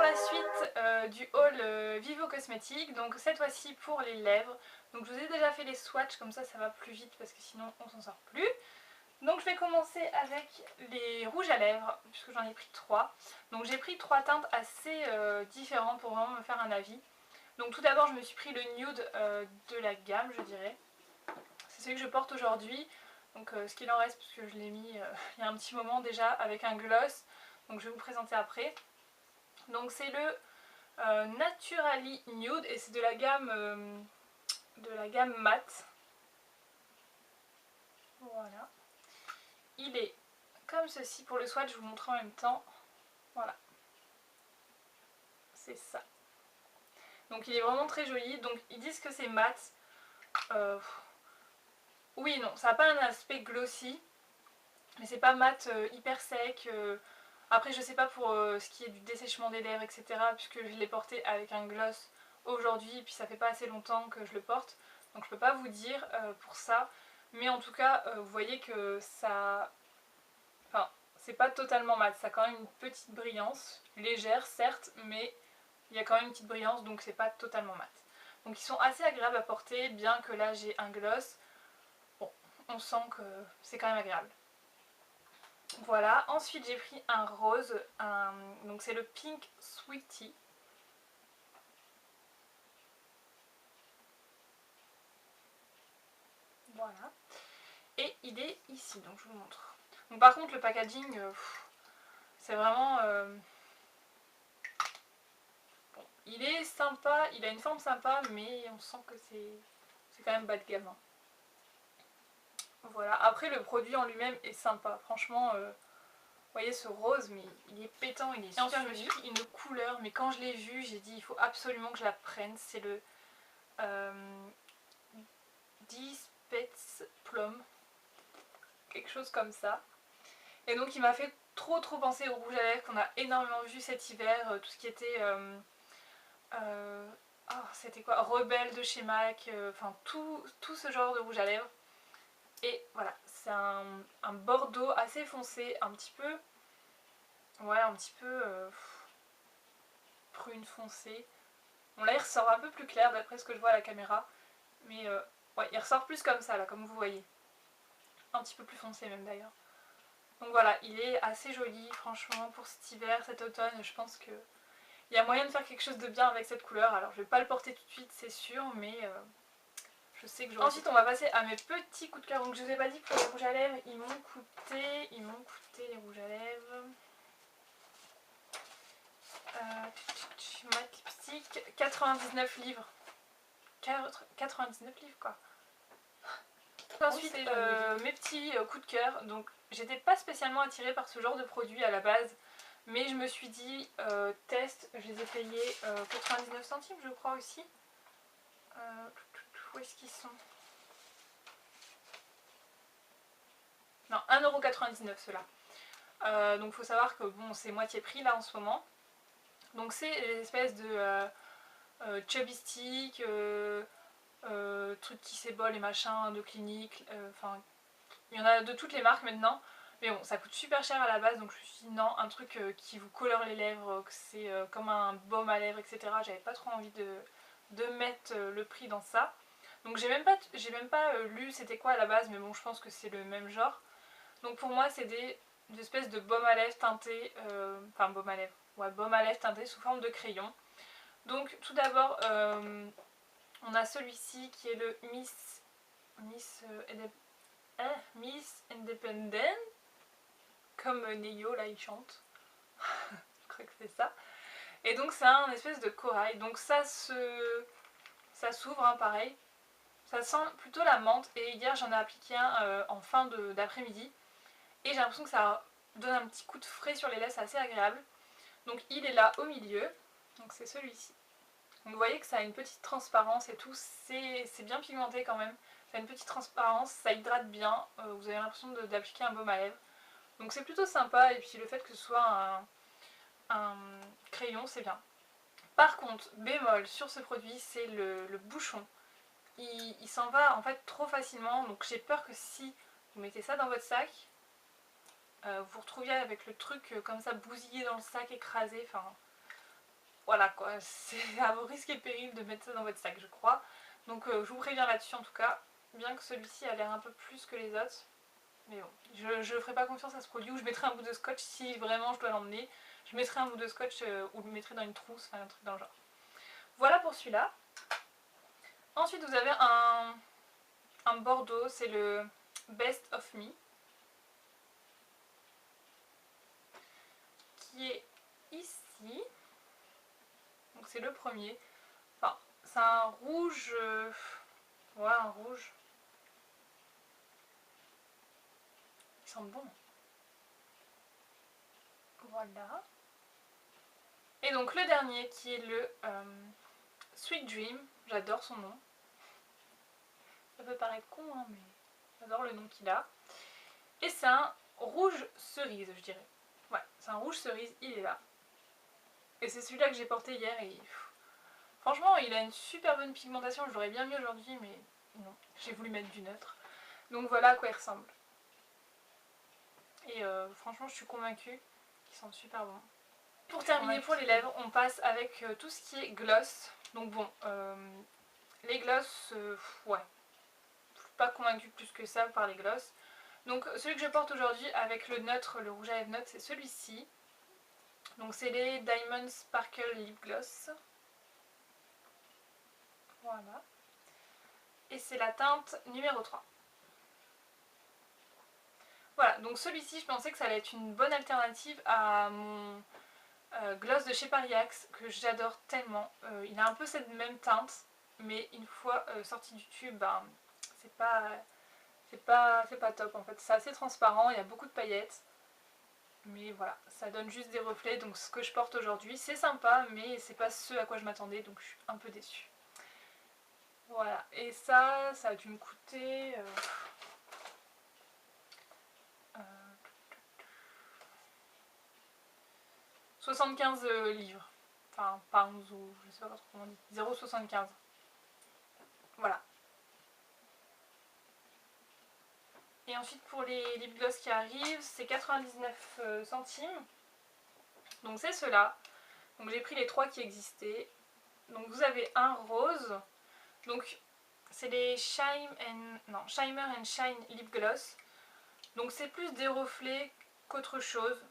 la suite du haul Vivo Cosmétiques, donc cette fois-ci pour les lèvres. Donc je vous ai déjà fait les swatchs, comme ça va plus vite parce que sinon on s'en sort plus. Donc je vais commencer avec les rouges à lèvres, puisque j'en ai pris 3. Donc j'ai pris 3 teintes assez différentes pour vraiment me faire un avis. Donc tout d'abord je me suis pris le nude de la gamme, je dirais. C'est celui que je porte aujourd'hui. Donc ce qu'il en reste, parce que je l'ai mis il y a un petit moment déjà, avec un gloss. Donc je vais vous présenter après. Donc c'est le Naturally Nude et c'est de la gamme mat. Voilà. Il est comme ceci pour le swatch, je vous montre en même temps. Voilà. C'est ça. Donc il est vraiment très joli. Donc ils disent que c'est mat. Oui, non, ça n'a pas un aspect glossy. Mais c'est pas mat hyper sec. Après je sais pas pour ce qui est du dessèchement des lèvres, etc. Puisque je l'ai porté avec un gloss aujourd'hui. Et puis ça fait pas assez longtemps que je le porte. Donc je peux pas vous dire pour ça. Mais en tout cas, vous voyez que ça... Enfin, c'est pas totalement mat. Ça a quand même une petite brillance. Légère certes, mais il y a quand même une petite brillance. Donc c'est pas totalement mat. Donc ils sont assez agréables à porter. Bien que là j'ai un gloss. Bon, on sent que c'est quand même agréable. Voilà, ensuite j'ai pris un rose, donc c'est le Pink Sweetie. Voilà. Et il est ici, donc je vous montre. Donc par contre le packaging, c'est vraiment... bon, il est sympa, il a une forme sympa, mais on sent que c'est quand même bas de gamme. Hein. Voilà, après le produit en lui-même est sympa, franchement... vous voyez ce rose, mais il est pétant, il est super joli. Je me suis pris une couleur, mais quand je l'ai vue, j'ai dit il faut absolument que je la prenne. C'est le Dispets Plum, quelque chose comme ça. Et donc il m'a fait trop penser au rouge à lèvres qu'on a énormément vu cet hiver, tout ce qui était... oh, c'était quoi, Rebelle de chez MAC, enfin tout ce genre de rouge à lèvres. Et voilà, c'est un bordeaux assez foncé, un petit peu... Ouais, un petit peu prune foncée. Bon là il ressort un peu plus clair d'après ce que je vois à la caméra. Mais ouais, il ressort plus comme ça là, comme vous voyez. Un petit peu plus foncé même d'ailleurs. Donc voilà, il est assez joli franchement pour cet hiver, cet automne. Je pense que il y a moyen de faire quelque chose de bien avec cette couleur. Alors je vais pas le porter tout de suite c'est sûr, mais je sais que j'aurai... Ensuite on va passer à mes petits coups de cœur. Donc je vous ai pas dit pour les rouges à lèvres, ils m'ont coûté les rouges à lèvres. Matte lipstick, 99 livres. 99 livres quoi. Ensuite mes petits coups de cœur. Donc j'étais pas spécialement attirée par ce genre de produit à la base. Mais je me suis dit test, je les ai payés 99 centimes je crois aussi. Où est-ce qu'ils sont? Non, 1,99€ ceux-là. Donc faut savoir que bon c'est moitié prix là en ce moment. Donc c'est les espèces de chubby stick, trucs qui s'ébolent et machin de clinique, enfin il y en a de toutes les marques maintenant, mais bon ça coûte super cher à la base donc je me suis dit non, un truc qui vous colore les lèvres, que c'est comme un baume à lèvres etc, j'avais pas trop envie de mettre le prix dans ça. Donc j'ai même pas lu c'était quoi à la base, mais bon je pense que c'est le même genre. Donc pour moi c'est des espèces de baume à lèvres teintés, enfin baume à lèvres, ouais baume à lèvres teinté sous forme de crayon. Donc tout d'abord on a celui-ci qui est le Miss Independent, comme Neyo là il chante. Je crois que c'est ça. Et donc c'est un espèce de corail. Donc ça s'ouvre hein, pareil. Ça sent plutôt la menthe. Et hier j'en ai appliqué un en fin d'après-midi. Et j'ai l'impression que ça donne un petit coup de frais sur les lèvres, c'est assez agréable. Donc il est là au milieu. Donc c'est celui-ci. Donc vous voyez que ça a une petite transparence et tout, c'est bien pigmenté quand même. Ça a une petite transparence, ça hydrate bien, vous avez l'impression d'appliquer un baume à lèvres. Donc c'est plutôt sympa et puis le fait que ce soit un crayon c'est bien. Par contre, bémol sur ce produit, c'est le bouchon. Il s'en va en fait trop facilement, donc j'ai peur que si vous mettez ça dans votre sac, vous vous retrouviez avec le truc comme ça bousillé dans le sac, écrasé, enfin... voilà quoi, c'est à vos risques et périls de mettre ça dans votre sac, je crois. Donc je vous préviens là-dessus en tout cas, bien que celui-ci a l'air un peu plus que les autres. Mais bon, je ne ferai pas confiance à ce produit, ou je mettrai un bout de scotch si vraiment je dois l'emmener. Je mettrai un bout de scotch ou le mettrai dans une trousse, enfin un truc dans le genre. Voilà pour celui-là. Ensuite vous avez un Bordeaux, c'est le Best of Me. Qui est ici. Donc c'est le premier. Enfin, c'est un rouge... ouais, un rouge. Il sent bon. Voilà. Et donc le dernier qui est le Sweet Dream. J'adore son nom. Ça peut paraître con, hein, mais j'adore le nom qu'il a. Et c'est un rouge cerise, je dirais. Ouais, c'est un rouge cerise, il est là. Et c'est celui-là que j'ai porté hier et... franchement, il a une super bonne pigmentation, je l'aurais bien mis aujourd'hui, mais non, j'ai voulu mettre du neutre. Donc voilà à quoi il ressemble. Et franchement, je suis convaincue qu'ils sentent super bon. Pour terminer, pour les lèvres, on passe avec tout ce qui est gloss. Donc bon, les gloss, ouais, je suis pas convaincue plus que ça par les gloss. Donc celui que je porte aujourd'hui avec le neutre, le rouge à lèvres neutre, c'est celui-ci. Donc c'est les Diamond Sparkle Lip Gloss. Voilà. Et c'est la teinte numéro 3. Voilà, donc celui-ci, je pensais que ça allait être une bonne alternative à mon gloss de chez Paris Axe, que j'adore tellement. Il a un peu cette même teinte, mais une fois sorti du tube, ben, c'est pas top en fait. C'est assez transparent, il y a beaucoup de paillettes. Mais voilà, ça donne juste des reflets, donc ce que je porte aujourd'hui, c'est sympa, mais c'est pas ce à quoi je m'attendais, donc je suis un peu déçue. Voilà, et ça a dû me coûter... 75 livres. Enfin, pounds ou je sais pas comment on dit. 0,75. Voilà. Et ensuite pour les lip gloss qui arrivent, c'est 99 centimes. Donc c'est ceux-là. Donc j'ai pris les 3 qui existaient. Donc vous avez un rose. Donc c'est les Shimmer and Shine Lip Gloss. Donc c'est plus des reflets qu'autre chose.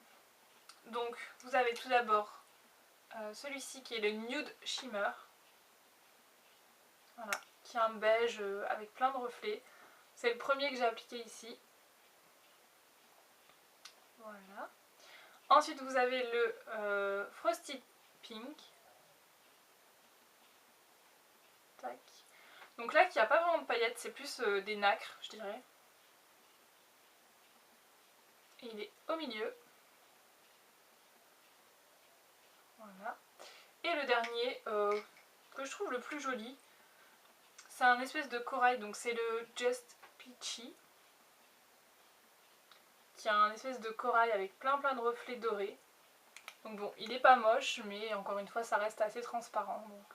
Donc vous avez tout d'abord celui-ci qui est le Nude Shimmer. Voilà, qui est un beige avec plein de reflets. C'est le premier que j'ai appliqué ici. Voilà. Ensuite vous avez le Frosted Pink. Tac. Donc là, il n'y a pas vraiment de paillettes, c'est plus des nacres, je dirais. Et il est au milieu. Voilà. Et le dernier, que je trouve le plus joli, c'est un espèce de corail, donc c'est le Just Peachy. Qui a un espèce de corail avec plein de reflets dorés. Donc bon, il est pas moche, mais encore une fois, ça reste assez transparent. Donc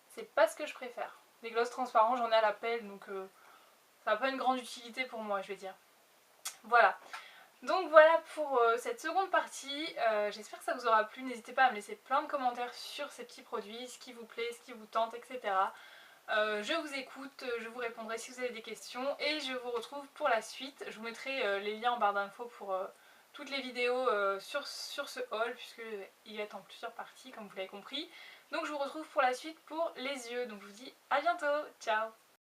c'est pas ce que je préfère. Les glosses transparents, j'en ai à la pelle, donc ça n'a pas une grande utilité pour moi, je vais dire. Voilà. Donc voilà pour cette seconde partie, j'espère que ça vous aura plu, n'hésitez pas à me laisser plein de commentaires sur ces petits produits, ce qui vous plaît, ce qui vous tente, etc. Je vous écoute, je vous répondrai si vous avez des questions et je vous retrouve pour la suite. Je vous mettrai les liens en barre d'infos pour toutes les vidéos sur ce haul puisqu'il va être en plusieurs parties comme vous l'avez compris. Donc je vous retrouve pour la suite pour les yeux, donc je vous dis à bientôt, ciao!